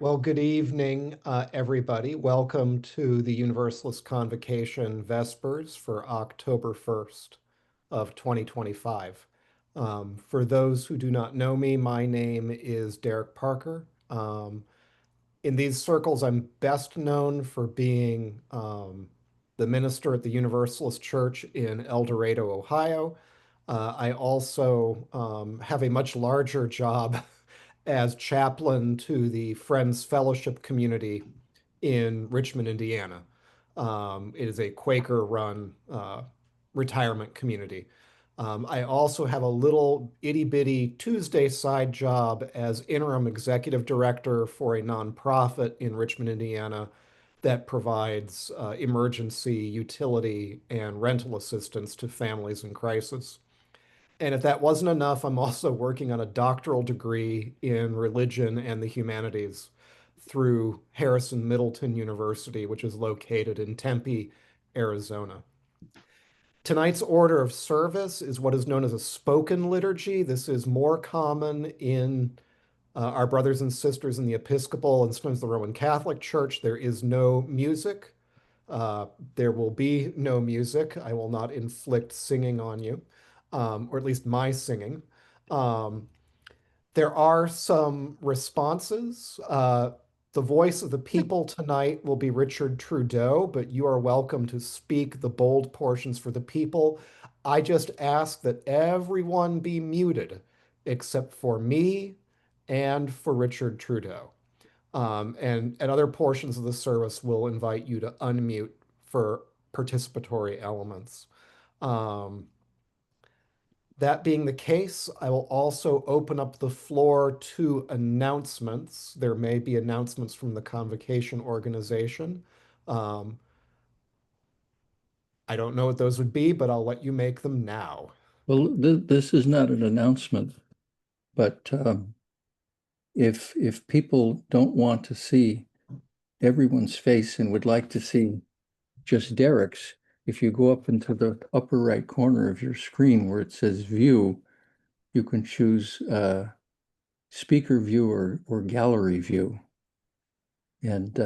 Well, good evening, everybody. Welcome to the Universalist Convocation Vespers for October 1st of 2025. For those who do not know me, my name is Derek Parker. In these circles, I'm best known for being the minister at the Universalist Church in El Dorado, Ohio. I also have a much larger job as chaplain to the Friends Fellowship community in Richmond, Indiana. It is a Quaker-run retirement community. I also have a little itty-bitty Tuesday side job as interim executive director for a nonprofit in Richmond, Indiana that provides emergency utility and rental assistance to families in crisis. And if that wasn't enough, I'm also working on a doctoral degree in religion and the humanities through Harrison Middleton University, which is located in Tempe, Arizona. Tonight's order of service is what is known as a spoken liturgy. This is more common in our brothers and sisters in the Episcopal and sometimes the Roman Catholic Church. There is no music. Uh, there will be no music. I will not inflict singing on you, or at least my singing. Um, there are some responses. The voice of the people tonight will be Richard Trudeau, but you are welcome to speak the bold portions for the people. I just ask that everyone be muted except for me and for Richard Trudeau. And at other portions of the service, we'll invite you to unmute for participatory elements. Um, that being the case, I will also open up the floor to announcements. There may be announcements from the convocation organization. Um, I don't know what those would be, but I'll let you make them now. Well, this is not an announcement, but if people don't want to see everyone's face and would like to see just Derek's, if you go up into the upper right corner of your screen where it says View, you can choose Speaker View or Gallery View, and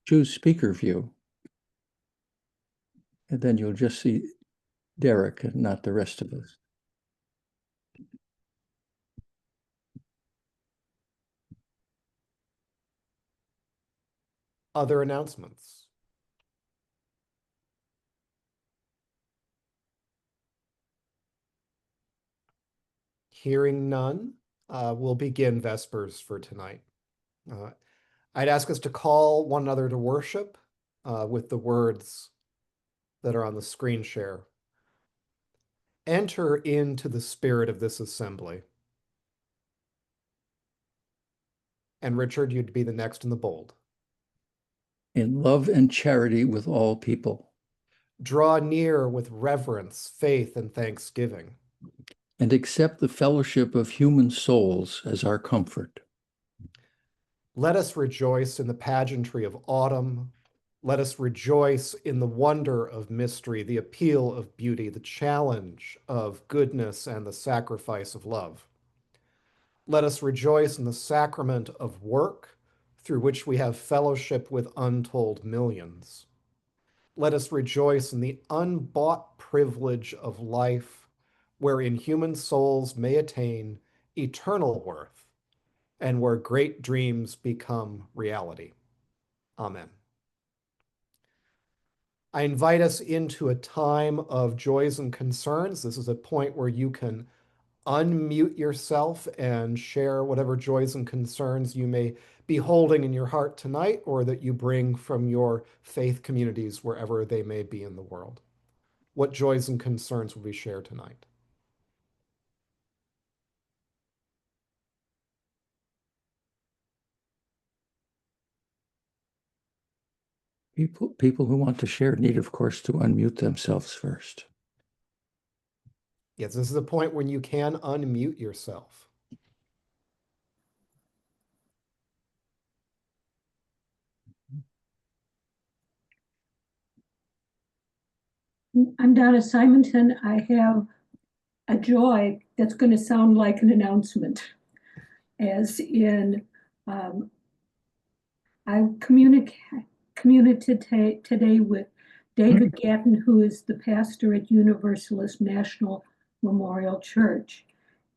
choose Speaker View, and then you'll just see Derek and not the rest of us. Other announcements. Hearing none, we'll begin Vespers for tonight. Uh, I'd ask us to call one another to worship with the words that are on the screen share. Enter into the spirit of this assembly. And Richard, you'd be the next in the bold. In love and charity with all people. Draw near with reverence, faith, and thanksgiving. And accept the fellowship of human souls as our comfort. Let us rejoice in the pageantry of autumn. Let us rejoice in the wonder of mystery, the appeal of beauty, the challenge of goodness, and the sacrifice of love. Let us rejoice in the sacrament of work, through which we have fellowship with untold millions. Let us rejoice in the unbought privilege of life, wherein human souls may attain eternal worth and where great dreams become reality. Amen. I invite us into a time of joys and concerns. This is a point where you can unmute yourself and share whatever joys and concerns you may be holding in your heart tonight or that you bring from your faith communities wherever they may be in the world. What joys and concerns will we share tonight? People who want to share need, of course, to unmute themselves first. Yes, this is a point when you can unmute yourself. I'm Donna Simonton. I have a joy that's going to sound like an announcement. as in, I communicated today with David Gatton, who is the pastor at Universalist National Memorial Church.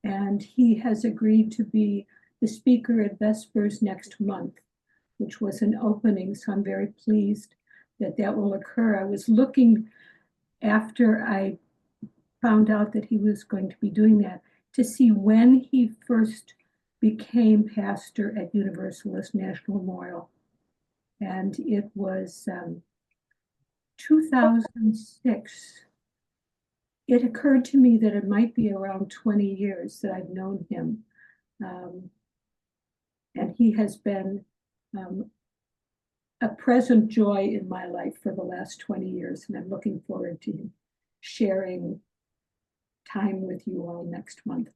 And he has agreed to be the speaker at Vespers next month, which was an opening. So I'm very pleased that that will occur. I was looking after I found out that he was going to be doing that to see when he first became pastor at Universalist National Memorial. And it was 2006. It occurred to me that it might be around 20 years that I've known him. And he has been a present joy in my life for the last 20 years. And I'm looking forward to sharing time with you all next month.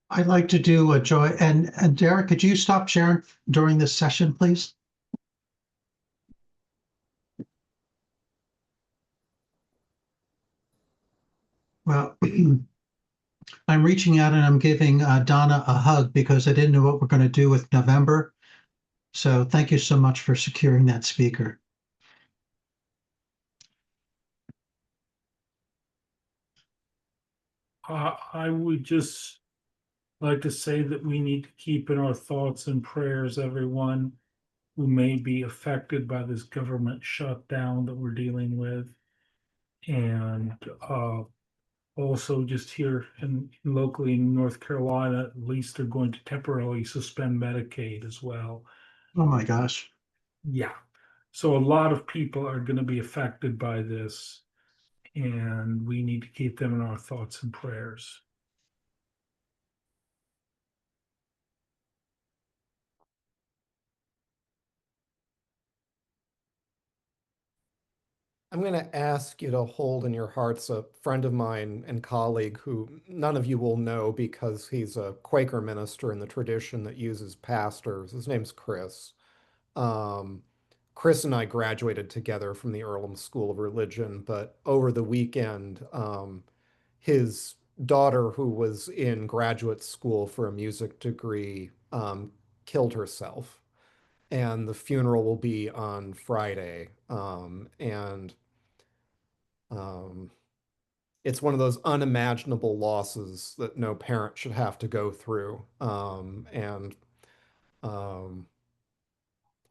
I'd like to do a joy. And Derek, could you stop sharing during this session, please? Well, I'm reaching out and I'm giving Donna a hug because I didn't know what we're going to do with November. So thank you so much for securing that speaker. I would just like to say that we need to keep in our thoughts and prayers everyone who may be affected by this government shutdown that we're dealing with. And also just here locally in North Carolina, at least they're going to temporarily suspend Medicaid as well. Oh my gosh. Yeah. So a lot of people are going to be affected by this, and we need to keep them in our thoughts and prayers. I'm going to ask you to hold in your hearts a friend of mine and colleague who none of you will know because he's a Quaker minister in the tradition that uses pastors. His name's Chris. Um, Chris and I graduated together from the Earlham School of Religion, but over the weekend, his daughter, who was in graduate school for a music degree, killed herself. And the funeral will be on Friday. And it's one of those unimaginable losses that no parent should have to go through. And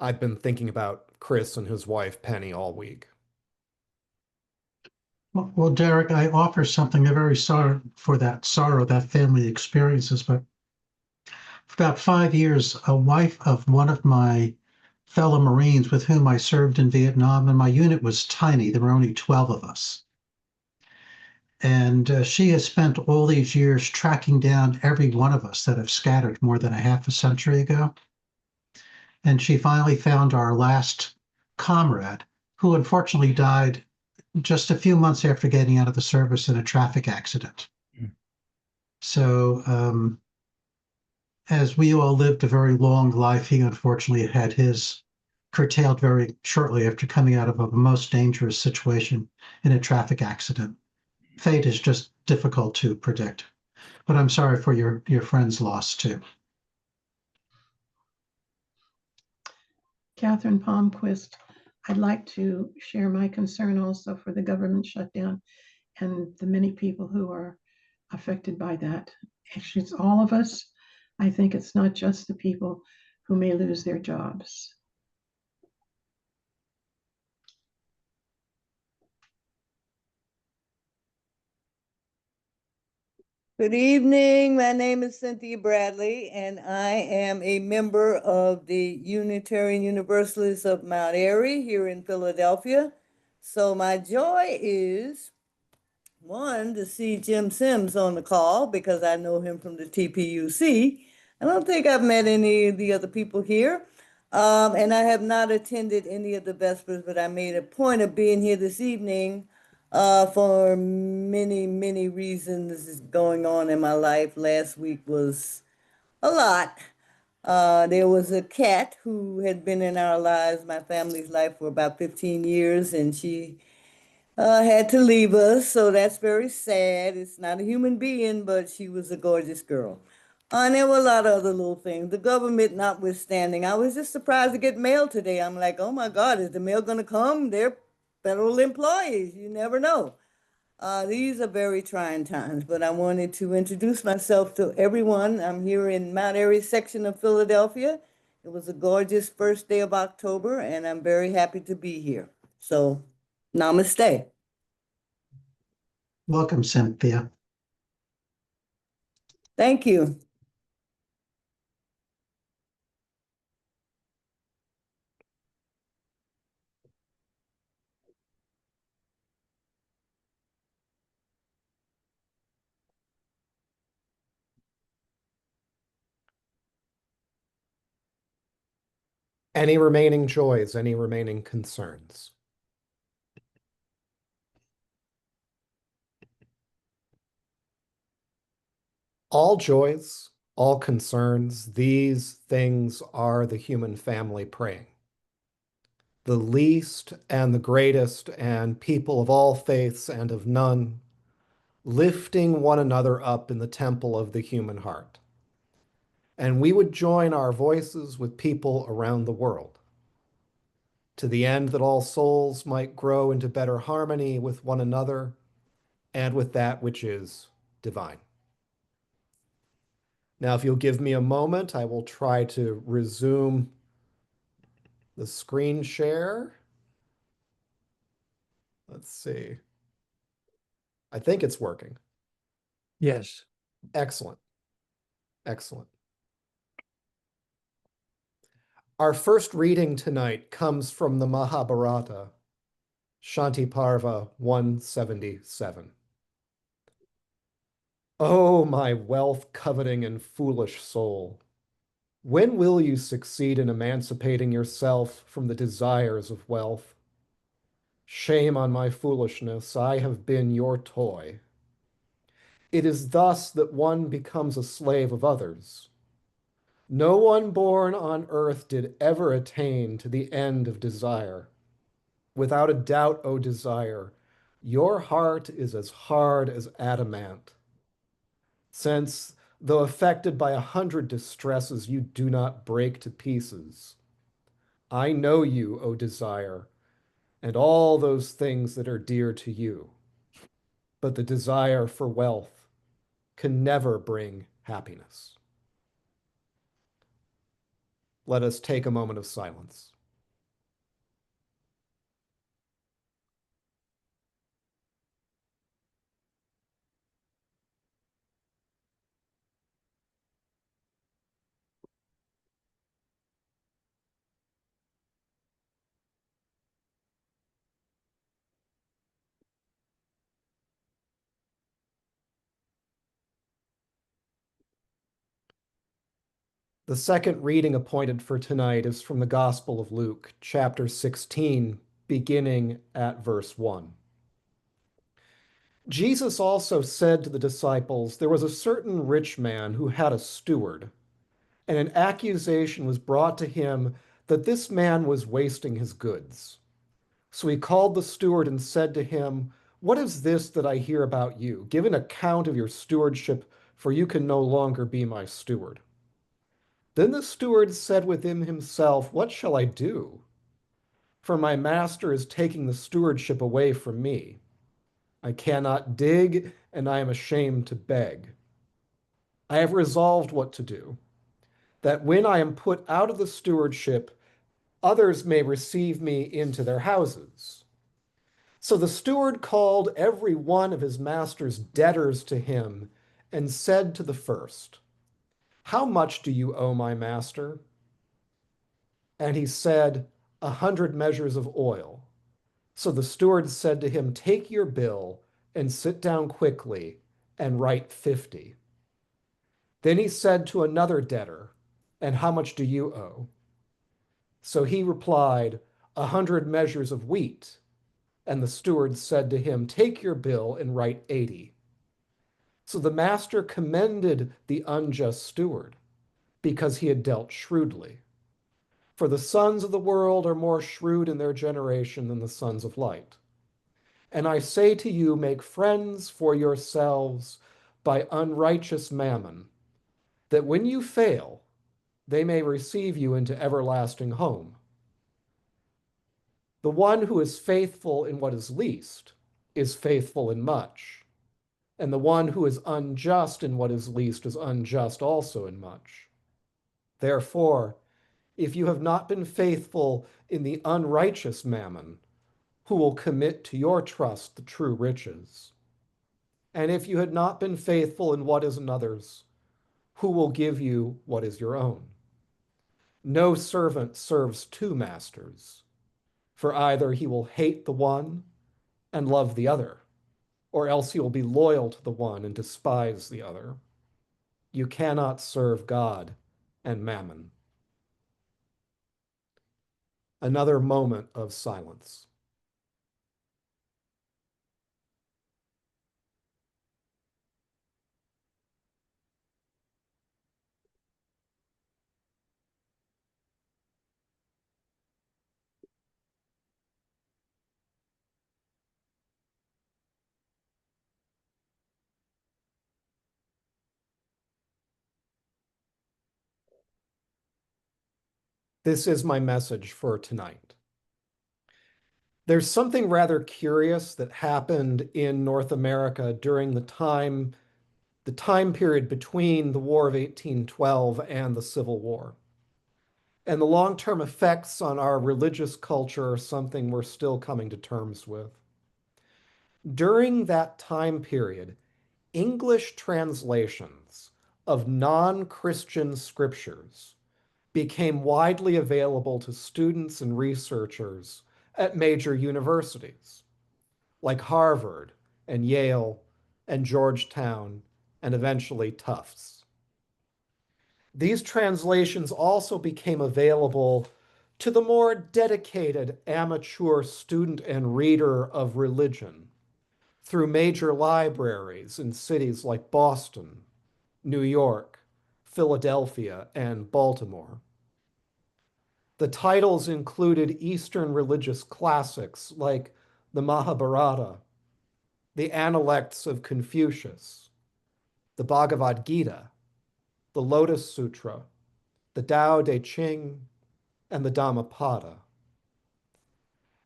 I've been thinking about Chris and his wife Penny all week. Well, Derek, I offer something. I'm very sorry for that sorrow that family experiences, but for about 5 years, a wife of one of my fellow Marines with whom I served in Vietnam, and my unit was tiny. There were only 12 of us. And she has spent all these years tracking down every one of us that have scattered more than a half a century ago. And she finally found our last comrade, who unfortunately died just a few months after getting out of the service in a traffic accident. So as we all lived a very long life, he unfortunately had his curtailed very shortly after coming out of a most dangerous situation in a traffic accident. Fate is just difficult to predict, but I'm sorry for your friend's loss too. Catherine Palmquist. I'd like to share my concern also for the government shutdown and the many people who are affected by that. Actually, it's all of us. I think it's not just the people who may lose their jobs. Good evening. My name is Cynthia Bradley, and I am a member of the Unitarian Universalists of Mount Airy here in Philadelphia. So my joy is, one, to see Jim Sims on the call because I know him from the TPUC. I don't think I've met any of the other people here. And I have not attended any of the Vespers, but I made a point of being here this evening for many, many reasons going on in my life. Last week was a lot. There was a cat who had been in our lives, my family's life, for about 15 years, and she had to leave us. So that's very sad. It's not a human being, but she was a gorgeous girl. And there were a lot of other little things. The government notwithstanding, I was just surprised to get mail today. I'm like, oh my God, is the mail going to come? They're federal employees. You never know. These are very trying times, but I wanted to introduce myself to everyone. I'm here in Mount Airy section of Philadelphia. It was a gorgeous first day of October, and I'm very happy to be here. So, namaste. Welcome, Cynthia. Thank you. Any remaining joys, any remaining concerns? All joys, all concerns, these things are the human family praying. The least and the greatest, and people of all faiths and of none, lifting one another up in the temple of the human heart. And we would join our voices with people around the world, to the end that all souls might grow into better harmony with one another and with that which is divine. Now, if you'll give me a moment, I will try to resume the screen share. Let's see. I think it's working. Yes. Excellent. Excellent. Our first reading tonight comes from the Mahabharata, Shanti Parva 177. Oh, my wealth-coveting and foolish soul, when will you succeed in emancipating yourself from the desires of wealth? Shame on my foolishness, I have been your toy. It is thus that one becomes a slave of others. No one born on earth did ever attain to the end of desire. Without a doubt, O desire, your heart is as hard as adamant, since, though affected by 100 distresses, you do not break to pieces. I know you, O desire, and all those things that are dear to you. But the desire for wealth can never bring happiness. Let us take a moment of silence. The second reading appointed for tonight is from the Gospel of Luke, chapter 16, beginning at verse 1. Jesus also said to the disciples, there was a certain rich man who had a steward, and an accusation was brought to him that this man was wasting his goods. So he called the steward and said to him, what is this that I hear about you? Give an account of your stewardship, for you can no longer be my steward. Then the steward said within himself, what shall I do? For my master is taking the stewardship away from me. I cannot dig, and I am ashamed to beg. I have resolved what to do, that when I am put out of the stewardship, others may receive me into their houses. So the steward called every one of his master's debtors to him and said to the first, how much do you owe my master? And he said, 100 measures of oil. So the steward said to him, take your bill and sit down quickly and write 50. Then he said to another debtor, and how much do you owe? So he replied, 100 measures of wheat. And the steward said to him, take your bill and write 80. So the master commended the unjust steward because he had dealt shrewdly. For the sons of the world are more shrewd in their generation than the sons of light. And I say to you, make friends for yourselves by unrighteous mammon, that when you fail, they may receive you into everlasting home. The one who is faithful in what is least is faithful in much, and the one who is unjust in what is least is unjust also in much. Therefore, if you have not been faithful in the unrighteous mammon, who will commit to your trust the true riches? And if you had not been faithful in what is another's, who will give you what is your own? No servant serves two masters, for either he will hate the one and love the other, or else he will be loyal to the one and despise the other. You cannot serve God and mammon. Another moment of silence. This is my message for tonight. There's something rather curious that happened in North America during the time period between the War of 1812 and the Civil War. And the long-term effects on our religious culture are something we're still coming to terms with. During that time period, English translations of non-Christian scriptures became widely available to students and researchers at major universities like Harvard and Yale and Georgetown and eventually Tufts. These translations also became available to the more dedicated amateur student and reader of religion through major libraries in cities like Boston, New York, Philadelphia, and Baltimore. The titles included Eastern religious classics like the Mahabharata, the Analects of Confucius, the Bhagavad Gita, the Lotus Sutra, the Tao Te Ching, and the Dhammapada.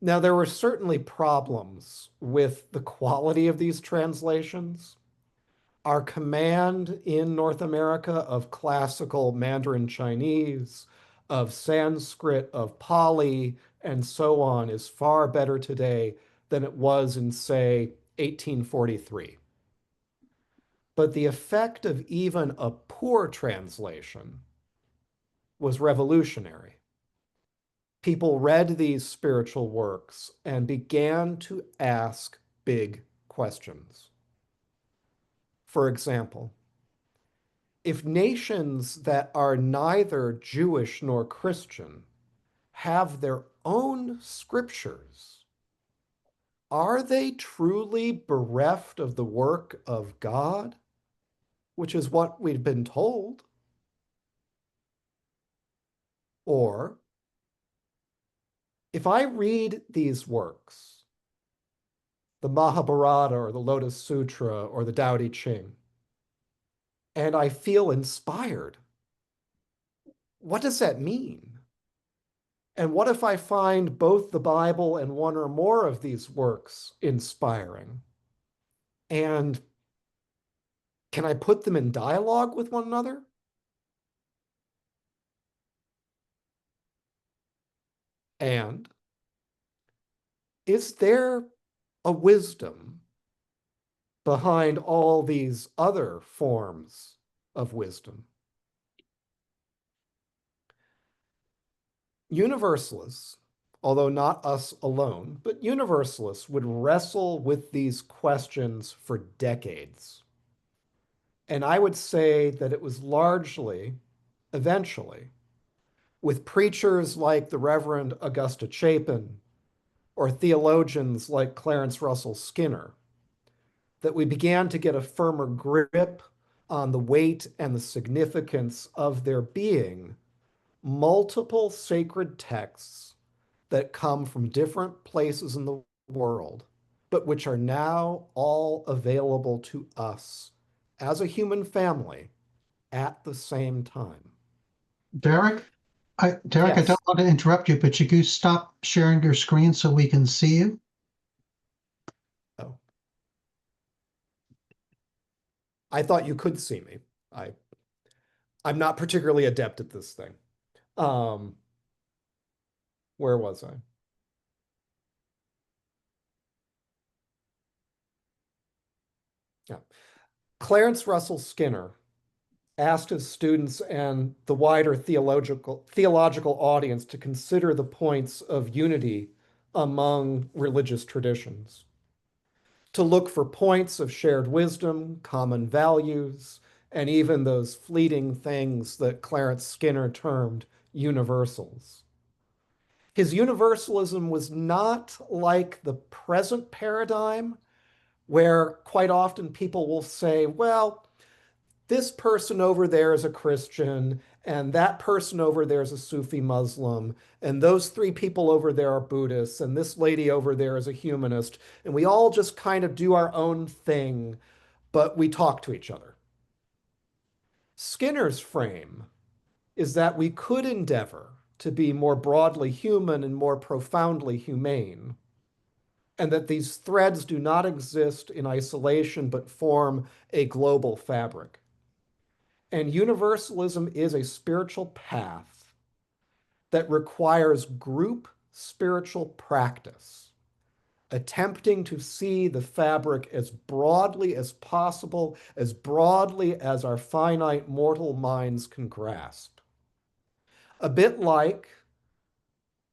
Now, there were certainly problems with the quality of these translations. Our command in North America of classical Mandarin Chinese, of Sanskrit, of Pali, and so on is far better today than it was in, say, 1843. But the effect of even a poor translation was revolutionary. People read these spiritual works and began to ask big questions. For example, if nations that are neither Jewish nor Christian have their own scriptures, are they truly bereft of the work of God, which is what we've been told? Or if I read these works, the Mahabharata or the Lotus Sutra or the Tao Te Ching, and I feel inspired, what does that mean? And what if I find both the Bible and one or more of these works inspiring? And can I put them in dialogue with one another? And is there a wisdom behind all these other forms of wisdom? Universalists, although not us alone, but universalists would wrestle with these questions for decades. And I would say that it was largely, eventually, with preachers like the Reverend Augusta Chapin or theologians like Clarence Russell Skinner that we began to get a firmer grip on the weight and the significance of there being multiple sacred texts that come from different places in the world, but which are now all available to us as a human family at the same time. Derek, Derek, I don't Yes. want to interrupt you, but could you stop sharing your screen so we can see you? Oh, I thought you could see me. I I'm not particularly adept at this thing. Um, where was I? Yeah. Clarence Russell Skinner asked his students and the wider theological audience to consider the points of unity among religious traditions, to look for points of shared wisdom, common values, and even those fleeting things that Clarence Skinner termed universals. His universalism was not like the present paradigm, where quite often people will say, well, this person over there is a Christian, and that person over there is a Sufi Muslim, and those three people over there are Buddhists, and this lady over there is a humanist, and we all just kind of do our own thing, but we talk to each other. Skinner's frame is that we could endeavor to be more broadly human and more profoundly humane, and that these threads do not exist in isolation but form a global fabric. And universalism is a spiritual path that requires group spiritual practice, attempting to see the fabric as broadly as possible, as broadly as our finite mortal minds can grasp. A bit like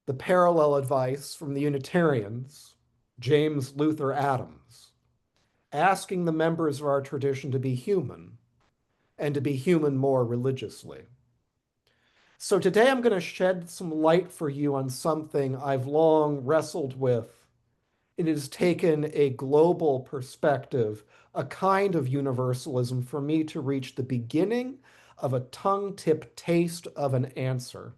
the parallel advice from the Unitarians, James Luther Adams, asking the members of our tradition to be human and to be human more religiously. So today I'm going to shed some light for you on something I've long wrestled with. It has taken a global perspective, a kind of universalism for me to reach the beginning of a tongue-tip taste of an answer.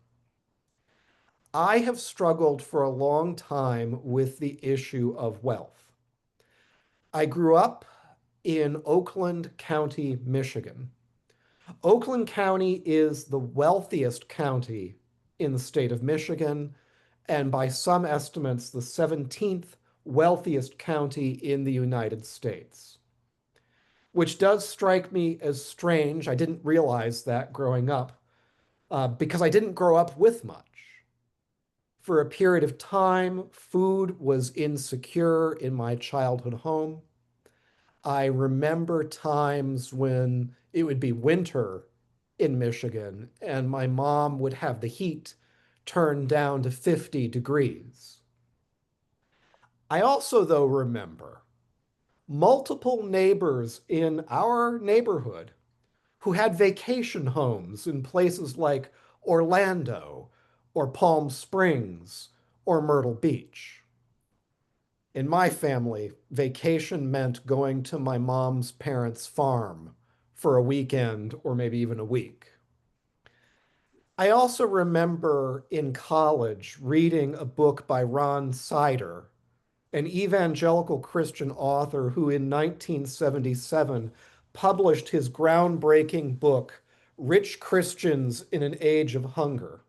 I have struggled for a long time with the issue of wealth. I grew up in Oakland County, Michigan. Oakland County is the wealthiest county in the state of Michigan, and by some estimates, the 17th wealthiest county in the United States, which does strike me as strange. I didn't realize that growing up because I didn't grow up with much. For a period of time, food was insecure in my childhood home. I remember times when it would be winter in Michigan and my mom would have the heat turned down to 50 degrees. I also, though, remember multiple neighbors in our neighborhood who had vacation homes in places like Orlando or Palm Springs or Myrtle Beach. In my family, vacation meant going to my mom's parents' farm for a weekend or maybe even a week. I also remember in college reading a book by Ron Sider, an evangelical Christian author who in 1977 published his groundbreaking book, Rich Christians in an Age of Hunger.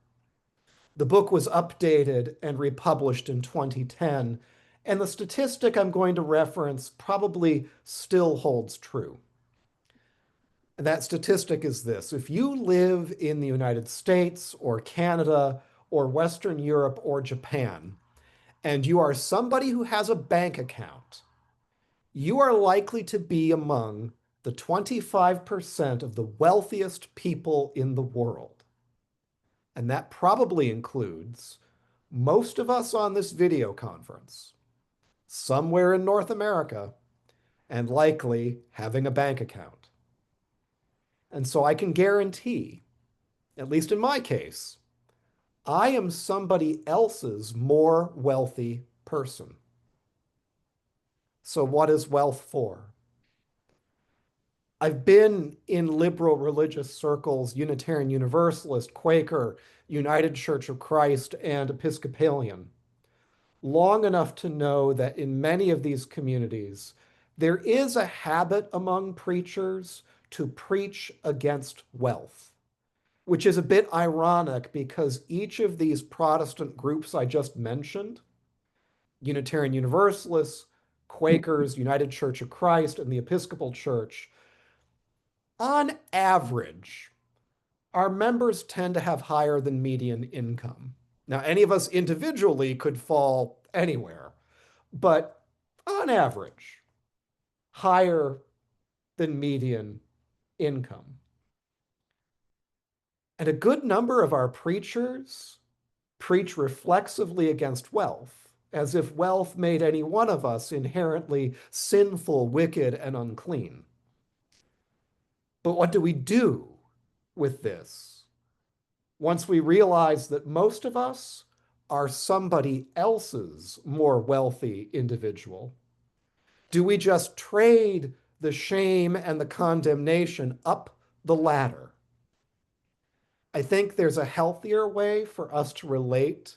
The book was updated and republished in 2010, and the statistic I'm going to reference probably still holds true. And that statistic is this: if you live in the United States or Canada or Western Europe or Japan, and you are somebody who has a bank account, you are likely to be among the 25% of the wealthiest people in the world. And that probably includes most of us on this video conference, somewhere in North America, and likely having a bank account. And so I can guarantee, at least in my case, I am somebody else's more wealthy person. So what is wealth for? I've been in liberal religious circles, Unitarian Universalist, Quaker, United Church of Christ, and Episcopalian, long enough to know that in many of these communities, there is a habit among preachers to preach against wealth, which is a bit ironic because each of these Protestant groups I just mentioned, Unitarian Universalists, Quakers, United Church of Christ, and the Episcopal Church, on average, our members tend to have higher than median income. Now, any of us individually could fall anywhere, but on average, higher than median income. And a good number of our preachers preach reflexively against wealth, as if wealth made any one of us inherently sinful, wicked, and unclean. But what do we do with this once we realize that most of us are somebody else's more wealthy individual? Do we just trade the shame and the condemnation up the ladder? I think there's a healthier way for us to relate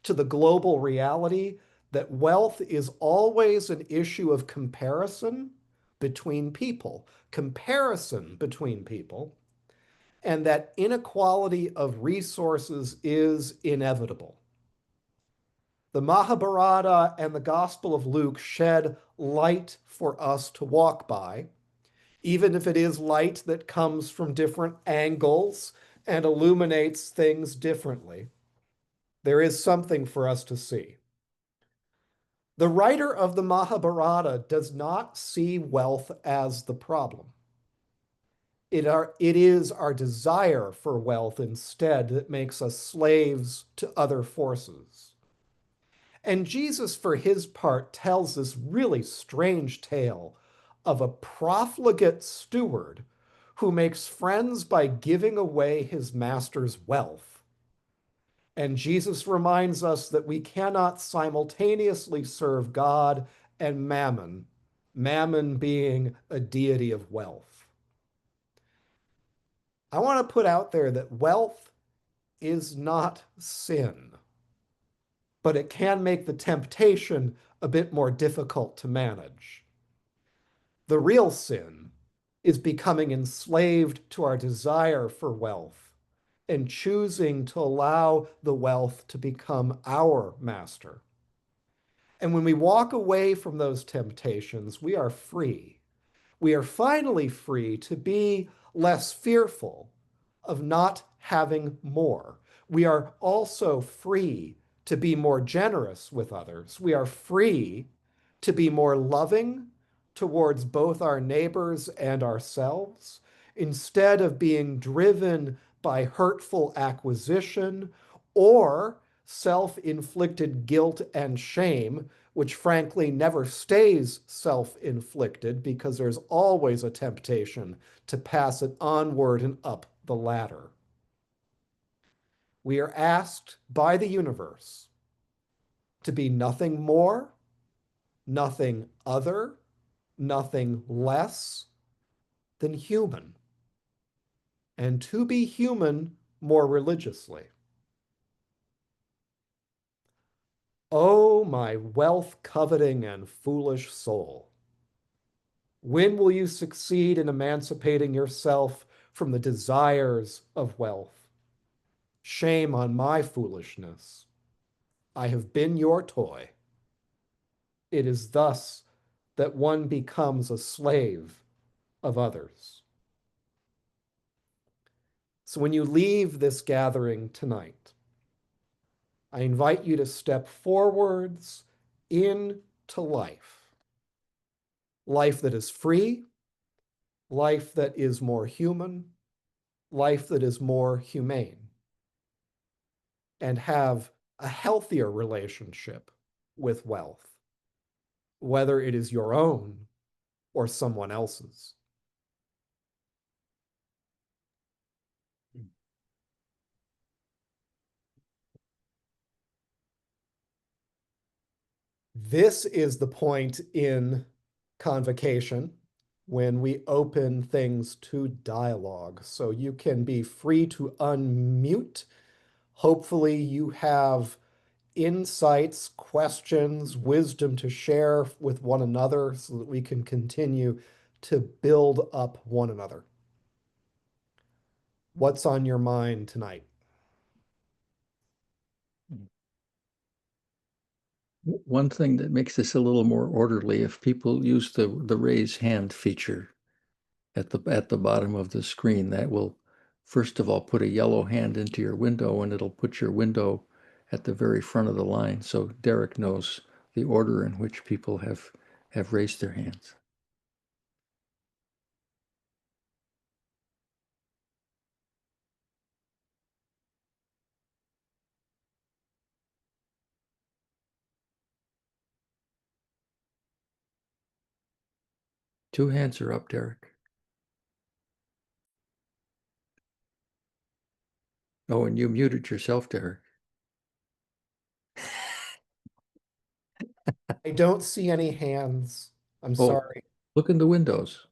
to the global reality that wealth is always an issue of comparison between people, and that inequality of resources is inevitable. The Mahabharata and the Gospel of Luke shed light for us to walk by, even if it is light that comes from different angles and illuminates things differently. There is something for us to see. The writer of the Mahabharata does not see wealth as the problem. It is our desire for wealth instead that makes us slaves to other forces. And Jesus, for his part, tells this really strange tale of a profligate steward who makes friends by giving away his master's wealth. And Jesus reminds us that we cannot simultaneously serve God and Mammon, Mammon being a deity of wealth. I want to put out there that wealth is not sin, but it can make the temptation a bit more difficult to manage. The real sin is becoming enslaved to our desire for wealth and choosing to allow the wealth to become our master. And when we walk away from those temptations, we are free. We are finally free to be less fearful of not having more. We are also free to be more generous with others. We are free to be more loving towards both our neighbors and ourselves, instead of being driven by hurtful acquisition or self-inflicted guilt and shame, which frankly never stays self-inflicted because there's always a temptation to pass it onward and up the ladder. We are asked by the universe to be nothing more, nothing other, nothing less than human, and to be human more religiously. Oh, my wealth-coveting and foolish soul. When will you succeed in emancipating yourself from the desires of wealth? Shame on my foolishness. I have been your toy. It is thus that one becomes a slave of others. So when you leave this gathering tonight, I invite you to step forwards into life. Life that is free, life that is more human, life that is more humane, and have a healthier relationship with wealth, whether it is your own or someone else's. This is the point in convocation when we open things to dialogue. So you can be free to unmute. Hopefully you have insights, questions, wisdom to share with one another so that we can continue to build up one another. What's on your mind tonight? One thing that makes this a little more orderly, if people use the raise hand feature at the bottom of the screen, that will first of all put a yellow hand into your window, and it'll put your window at the very front of the line, so Derek knows the order in which people have raised their hands. Two hands are up, Derek. Oh, and you muted yourself, Derek. I don't see any hands. I'm Oh, sorry. look in the windows.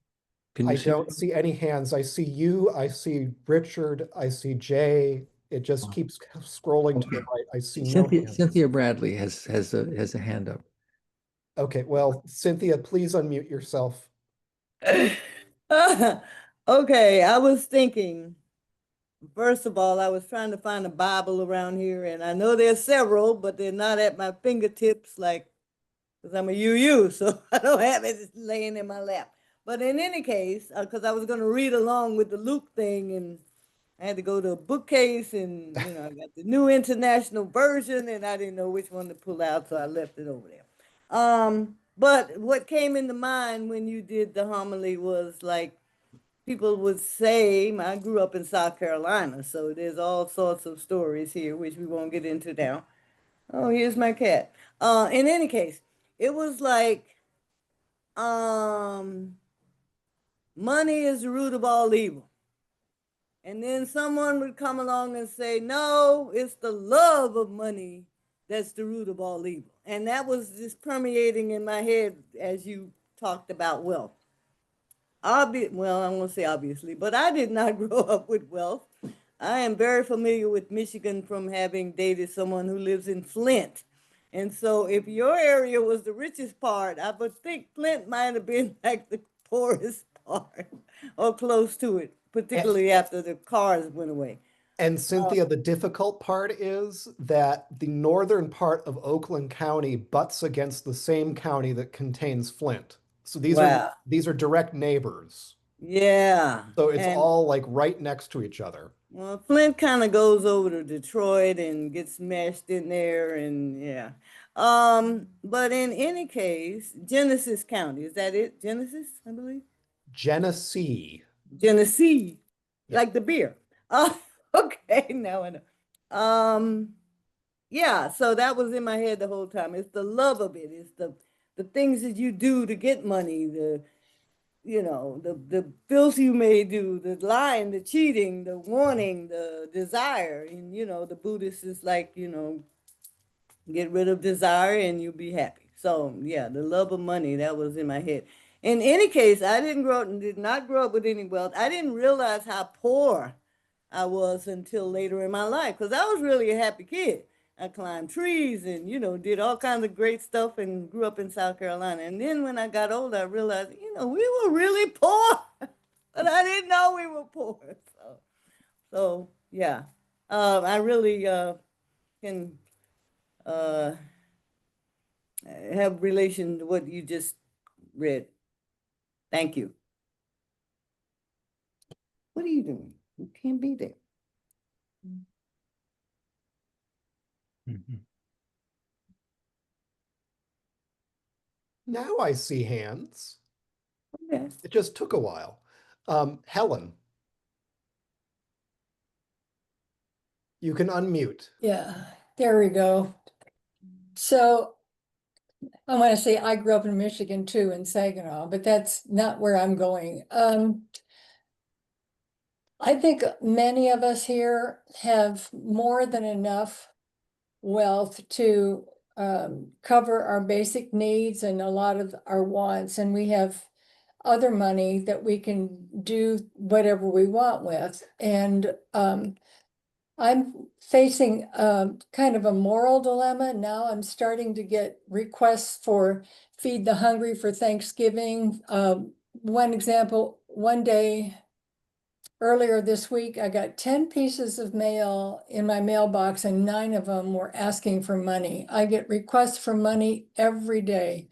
Can I you see? don't see any hands. I see you, I see Richard, I see Jay. It just keeps scrolling to the right. I see no hands. Cynthia Bradley has a hand up. Okay, well, Cynthia, please unmute yourself. Okay, I was thinking, first of all, I was trying to find a Bible around here, and I know there's several, but they're not at my fingertips, like, because I'm a UU, so I don't have it laying in my lap. But in any case, because I was going to read along with the Luke thing, and I had to go to a bookcase, and I got the New International Version, and I didn't know which one to pull out, so I left it over there. But what came into mind when you did the homily was like people would say, I grew up in South Carolina, so there's all sorts of stories here, which we won't get into now. Oh, here's my cat. In any case, it was like, money is the root of all evil. And then someone would come along and say, no, it's the love of money that's the root of all evil. And that was just permeating in my head as you talked about wealth. Well, I won't say obviously, but I did not grow up with wealth. I am very familiar with Michigan from having dated someone who lives in Flint. And so if your area was the richest part, I would think Flint might have been like the poorest part or close to it, particularly after the cars went away. And Cynthia, the difficult part is that the northern part of Oakland County butts against the same county that contains Flint. So Wow. these are direct neighbors. Yeah. So it's And all like right next to each other. well, Flint kind of goes over to Detroit and gets smashed in there, and yeah. But in any case, Genesee County, is that it? Genesee, I believe. Genesee. Genesee, Yeah. like the beer. Uh, okay, now I know. Yeah, so that was in my head the whole time. It's the love of it. It's the things that you do to get money, the bills you may do, the lying, the cheating, the wanting, the desire. And the Buddhist is like, get rid of desire and you'll be happy. So yeah, the love of money, that was in my head. In any case, I did not grow up with any wealth. I didn't realize how poor I was until later in my life, because I was really a happy kid. I climbed trees and, did all kinds of great stuff and grew up in South Carolina. And then when I got older, I realized, we were really poor, but I didn't know we were poor. So yeah, I really can uh, have relation to what you just read. Thank you. What are you doing? You can't be there. Mhm. Now I see hands. Okay. It just took a while. Helen, you can unmute. Yeah, there we go. So I want to say I grew up in Michigan too, in Saginaw, but that's not where I'm going. I think many of us here have more than enough wealth to cover our basic needs and a lot of our wants, and we have other money that we can do whatever we want with. And I'm facing kind of a moral dilemma now. I'm starting to get requests for Feed the Hungry for Thanksgiving. One example, one day earlier this week, I got 10 pieces of mail in my mailbox and 9 of them were asking for money. I get requests for money every day.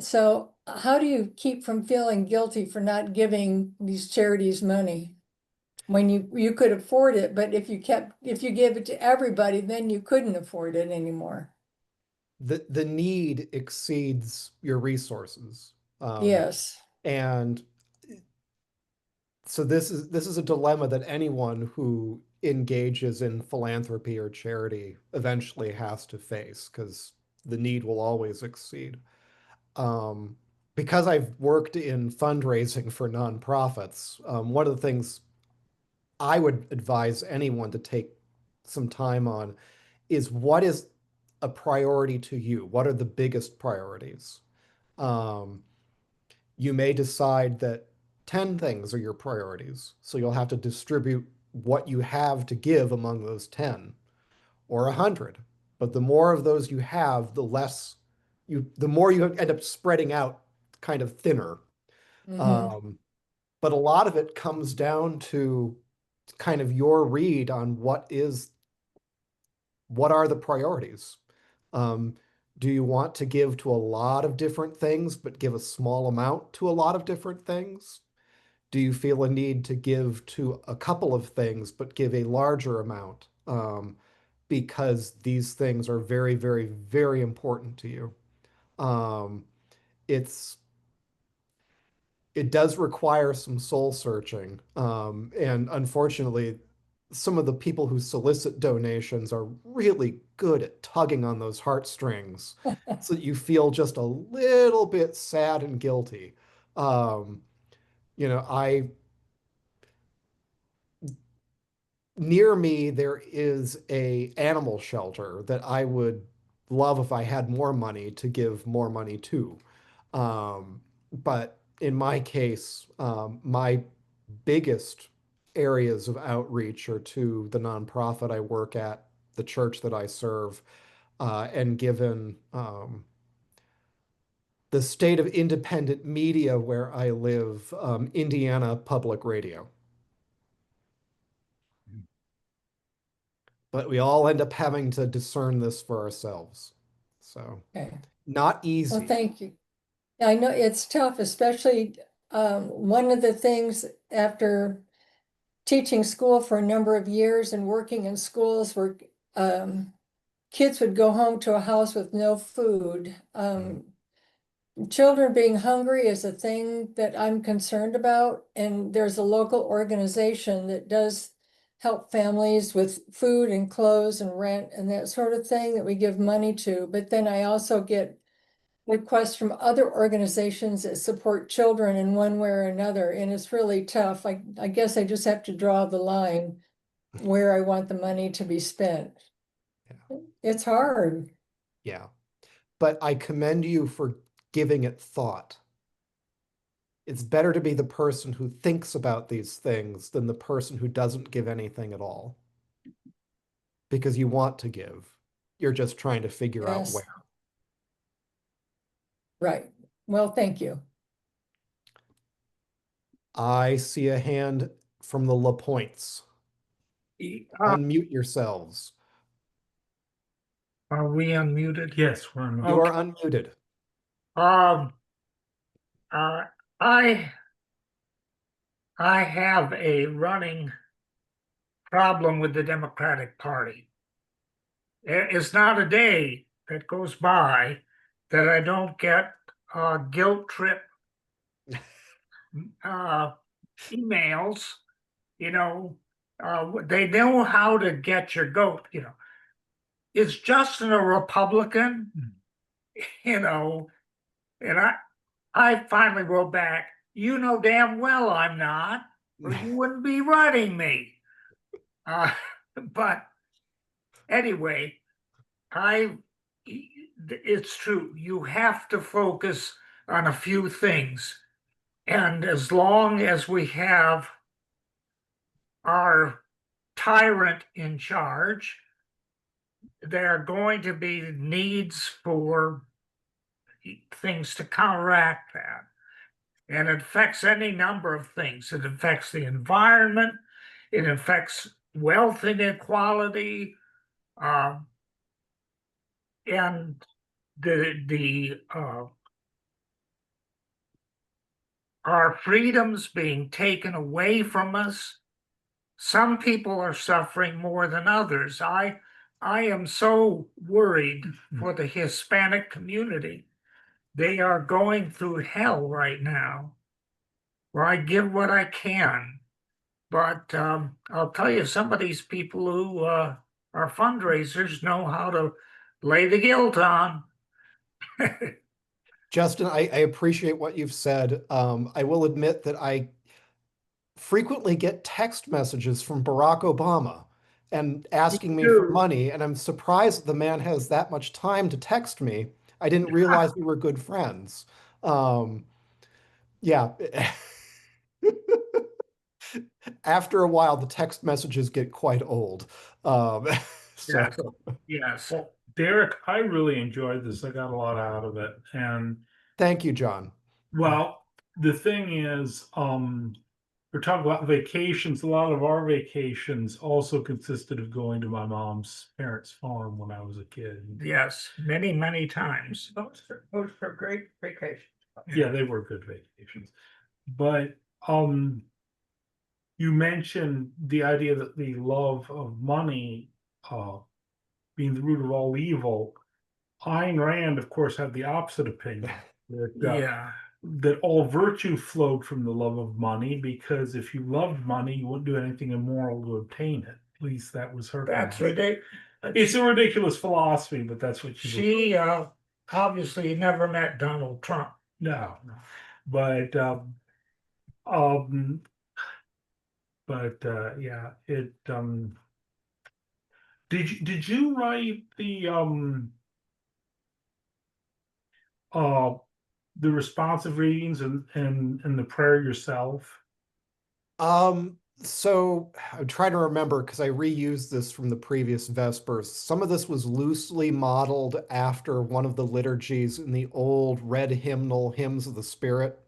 So how do you keep from feeling guilty for not giving these charities money? When you could afford it, but if you gave it to everybody, then you couldn't afford it anymore. The need exceeds your resources. Yes. And so this is a dilemma that anyone who engages in philanthropy or charity eventually has to face because the need will always exceed. Um, because I've worked in fundraising for nonprofits, one of the things I would advise anyone to take some time on is what is a priority to you? What are the biggest priorities? Um, you may decide that 10 things are your priorities. So you'll have to distribute what you have to give among those 10 or 100. But the more of those you have, the more you end up spreading out kind of thinner. Mhm. Um, but a lot of it comes down to kind of your read on what are the priorities. Um, do you want to give to a lot of different things, but give a small amount to a lot of different things? Do you feel a need to give to a couple of things, but give a larger amount? Because these things are very, very, very important to you. Um, it's it does require some soul searching. And unfortunately, some of the people who solicit donations are really good at tugging on those heartstrings so that you feel just a little bit sad and guilty. Um, you know, I near me there is a animal shelter that I would love if I had more money to give more money to. But in my case, my biggest areas of outreach are to the nonprofit I work at, the church that I serve, and given the state of independent media where I live, Indiana Public Radio. But we all end up having to discern this for ourselves. So, Okay. not Well, easy. thank you. I know it's tough, especially one of the things after teaching school for a number of years and working in schools where kids would go home to a house with no food. Children being hungry is a thing that I'm concerned about, and there's a local organization that does help families with food and clothes and rent and that sort of thing that we give money to. But then I also get requests from other organizations that support children in one way or another, and it's really tough. I guess I just have to draw the line where I want the money to be spent. Yeah. It's hard. Yeah. But I commend you for giving it thought. It's better to be the person who thinks about these things than the person who doesn't give anything at all. Because you want to give. You're just trying to figure out Yes, where. right. Well, thank you. I see a hand from the LaPointes. Unmute yourselves. Are we unmuted? Yes, we're unmuted. You are unmuted. Um, uh, I I have a running problem with the Democratic Party. It's not a day that goes by that I don't get guilt trip uh, emails. You know, they know how to get your goat. You know, is Justin a Republican? You know, and I finally wrote back, you know damn well I'm not, or you wouldn't be writing me. But anyway, it's true. You have to focus on a few things. And as long as we have our tyrant in charge, there are going to be needs for things to counteract that. And it affects any number of things. It affects the environment, it affects wealth inequality, and the our freedoms being taken away from us. Some people are suffering more than others. I am so worried for the Hispanic community. They are going through hell right now, where I give what I can. But I'll tell you, some of these people who are fundraisers know how to lay the guilt on. Justin, I appreciate what you've said. I will admit that I frequently get text messages from Barack Obama and asking me for too. money, and I'm surprised the man has that much time to text me. I didn't realize we were good friends. Um, yeah. After a while, the text messages get quite old. Um, so Yes, yes, Well, Derek, I really enjoyed this. I got a lot out of it. And thank you, John. well, the thing is, we're talking about vacations. A lot of our vacations also consisted of going to my mom's parents' farm when I was a kid. yes, many, many times. Those are great vacations. Yeah, they were good vacations. But you mentioned the idea that the love of money being the root of all evil. Ayn Rand, of course, had the opposite opinion that Yeah, that all virtue flowed from the love of money, because if you loved money, you wouldn't do anything immoral to obtain it. At least that was her. that's philosophy. ridiculous. It's a ridiculous philosophy, but that's what she Obviously never met Donald Trump. no, no. But um, yeah, it did you write uh the responsive readings and the prayer yourself? So I'm trying to remember because I reused this from the previous Vespers. Some of this was loosely modeled after one of the liturgies in the old red hymnal, Hymns of the Spirit.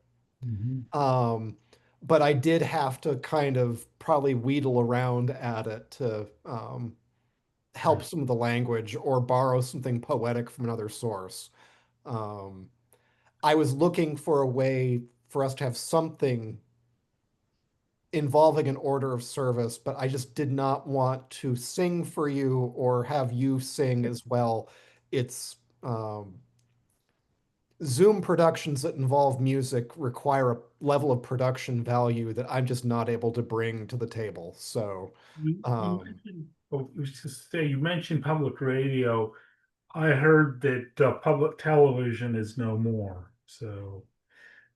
Um, but I did have to kind of probably wheedle around at it to help some of the language or borrow something poetic from another source. Um, I was looking for a way for us to have something involving an order of service, but I just did not want to sing for you or have you sing as well. It's Zoom productions that involve music require a level of production value that I'm just not able to bring to the table. So, You mentioned, oh, I was just to say, you mentioned public radio. I heard that public television is no more. So,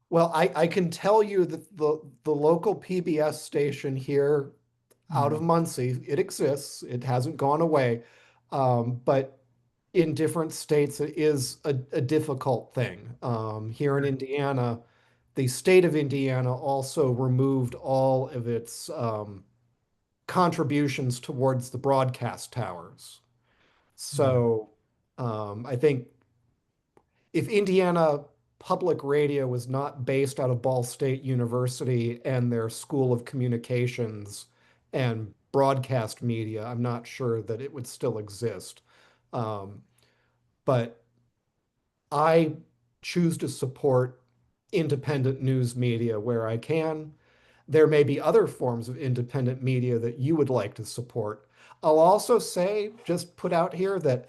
well, I can tell you that the local PBS station here out of Muncie, it exists. It hasn't gone away. But in different states, it is a difficult thing. Here in Indiana, the state of Indiana also removed all of its contributions towards the broadcast towers. So I think if Indiana public radio was not based out of Ball State University and their School of Communications and broadcast media, I'm not sure that it would still exist. Um, but I choose to support independent news media where I can. There may be other forms of independent media that you would like to support. I'll also say, just put out here, that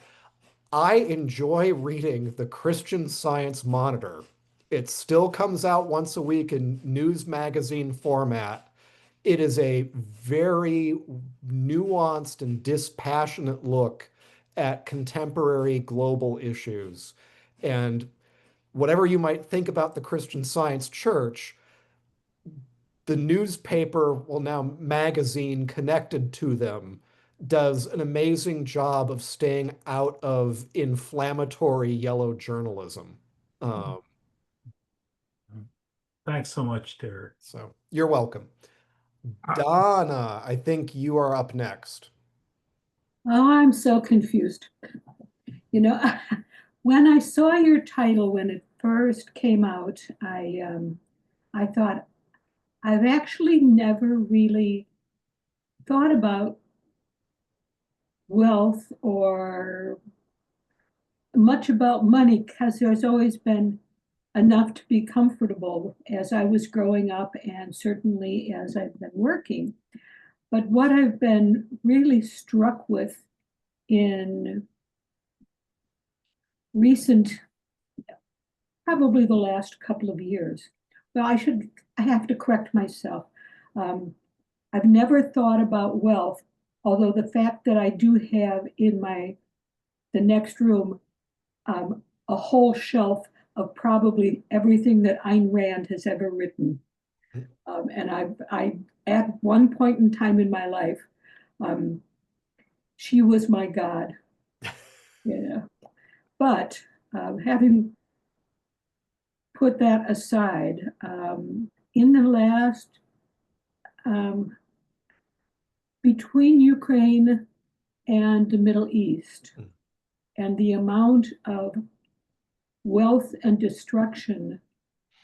I enjoy reading the Christian Science Monitor. It still comes out once a week in news magazine format. It is a very nuanced and dispassionate look at contemporary global issues. And whatever you might think about the Christian Science Church, the newspaper, well, now magazine connected to them, does an amazing job of staying out of inflammatory yellow journalism. Um, thanks so much, Derek. so you're welcome. Donna, I think you are up next. Oh, I'm so confused. You know, when I saw your title when it first came out, I thought, I've actually never really thought about wealth or much about money because there's always been enough to be comfortable as I was growing up and certainly as I've been working. But what I've been really struck with in recent, probably the last couple of years, well, I have to correct myself. I've never thought about wealth, although the fact that I do have in the next room a whole shelf of probably everything that Ayn Rand has ever written. And I, at one point in time in my life, she was my God. Yeah. But having put that aside, in the last, between Ukraine and the Middle East, and the amount of wealth and destruction,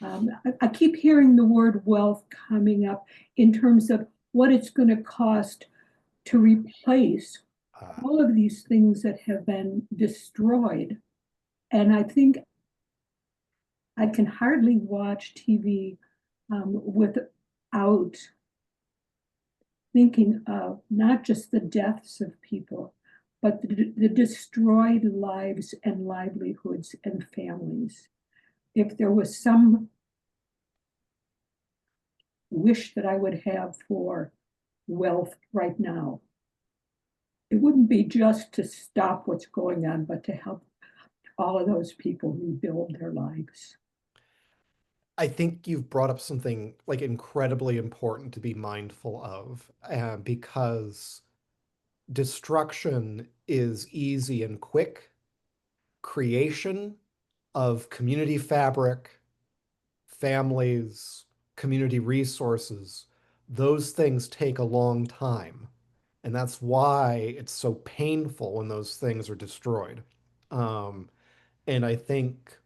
I keep hearing the word wealth coming up in terms of what it's going to cost to replace all of these things that have been destroyed. And I think I can hardly watch TV without thinking of not just the deaths of people, but the destroyed lives and livelihoods and families. If there was some wish that I would have for wealth right now, it wouldn't be just to stop what's going on, but to help all of those people rebuild their lives. I think you've brought up something like incredibly important to be mindful of, because destruction is easy and quick. Creation of community fabric, families, community resources, those things take a long time. And that's why it's so painful when those things are destroyed. And I think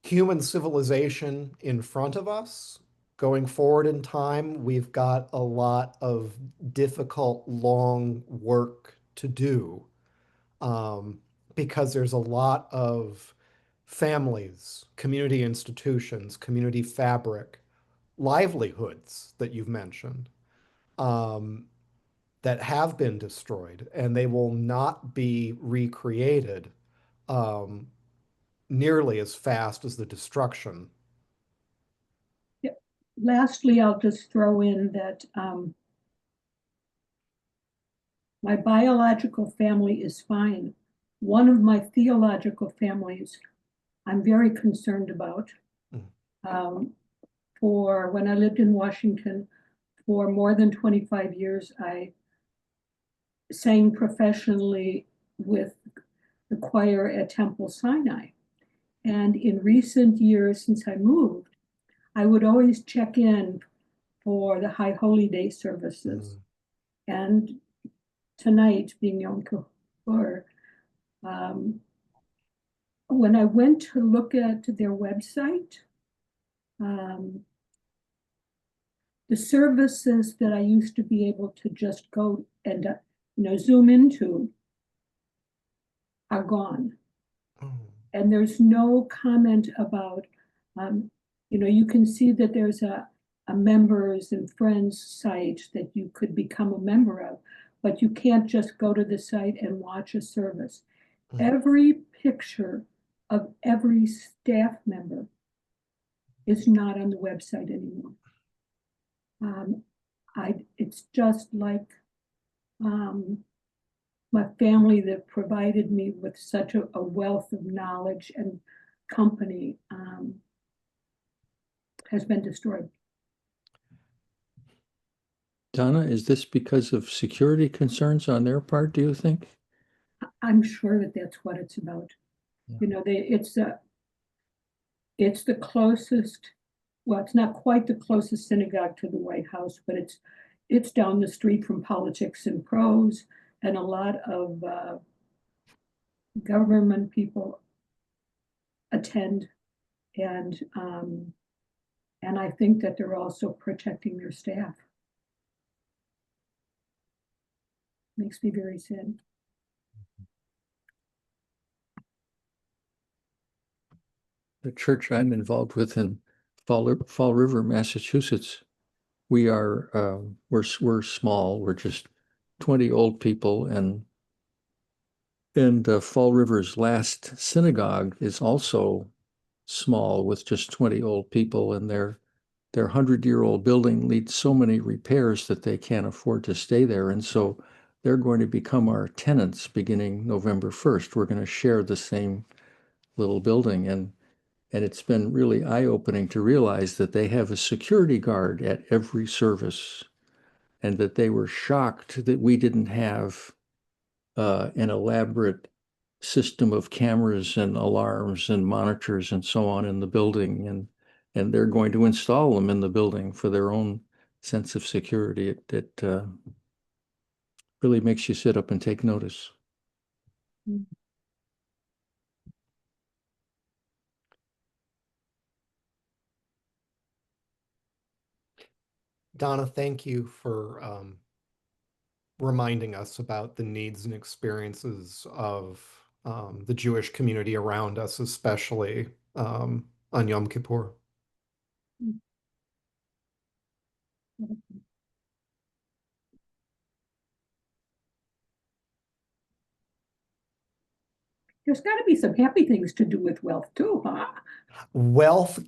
human civilization in front of us, going forward in time, we've got a lot of difficult, long work to do, because there's a lot of families, community institutions, community fabric, livelihoods that you've mentioned, um, that have been destroyed, and they will not be recreated um, nearly as fast as the destruction. Yeah. Lastly, I'll just throw in that my biological family is fine. One of my theological families I'm very concerned about. Um, for when I lived in Washington for more than 25 years, I sang professionally with the choir at Temple Sinai. And in recent years, since I moved, I would always check in for the High Holy Day services. And tonight, being Yom Kippur, when I went to look at their website, the services that I used to be able to just go and zoom into are gone. And there's no comment about, you can see that there's a members and friends site that you could become a member of, but you can't just go to the site and watch a service. Every picture of every staff member is not on the website anymore. It's just like my family that provided me with such a wealth of knowledge and company has been destroyed. Donna, is this because of security concerns on their part, do you think? I'm sure that that's what it's about. Yeah. It's the closest, well, it's not quite the closest synagogue to the White House, but it's down the street from Politics and Prose, and a lot of government people attend, and And I think that they're also protecting their staff. Makes me very sad. The church I'm involved with in Fall River, Massachusetts, we're small. We're just 20 old people, and Fall River's last synagogue is also small with just 20 old people, and their 100-year-old building needs so many repairs that they can't afford to stay there. And so they're going to become our tenants beginning November 1st. We're going to share the same little building. And it's been really eye-opening to realize that they have a security guard at every service, and that they were shocked that we didn't have an elaborate system of cameras and alarms and monitors and so on in the building. And they're going to install them in the building for their own sense of security. It really makes you sit up and take notice. Donna, thank you for reminding us about the needs and experiences of the Jewish community around us, especially on Yom Kippur. There's got to be some happy things to do with wealth too, huh? Wealth,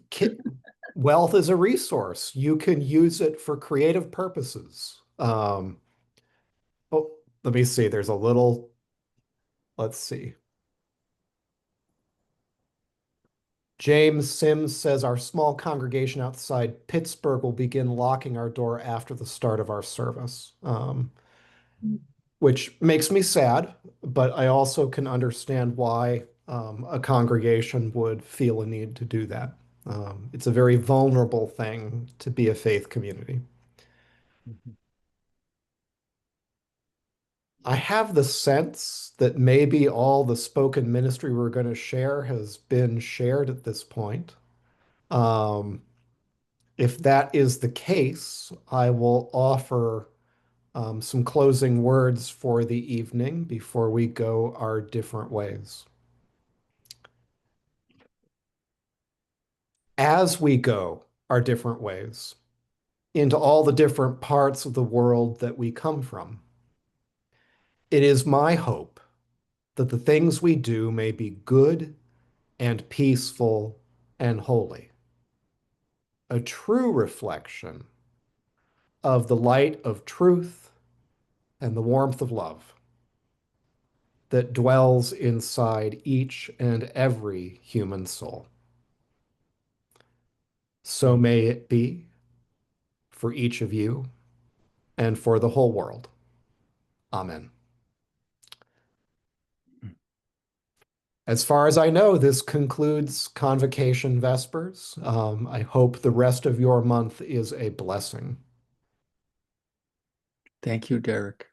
wealth is a resource. You can use it for creative purposes. Oh, let me see. There's a little, let's see. James Sims says our small congregation outside Pittsburgh will begin locking our door after the start of our service, which makes me sad, but I also can understand why a congregation would feel a need to do that. It's a very vulnerable thing to be a faith community. I have the sense that maybe all the spoken ministry we're going to share has been shared at this point. Um, if that is the case, I will offer some closing words for the evening before we go our different ways. As we go our different ways into all the different parts of the world that we come from, it is my hope that the things we do may be good and peaceful and holy, a true reflection of the light of truth and the warmth of love that dwells inside each and every human soul. So may it be for each of you and for the whole world. Amen. As far as I know, this concludes Convocation Vespers. I hope the rest of your month is a blessing. Thank you, Derek.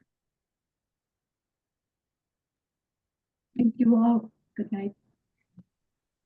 Thank you all. Good night.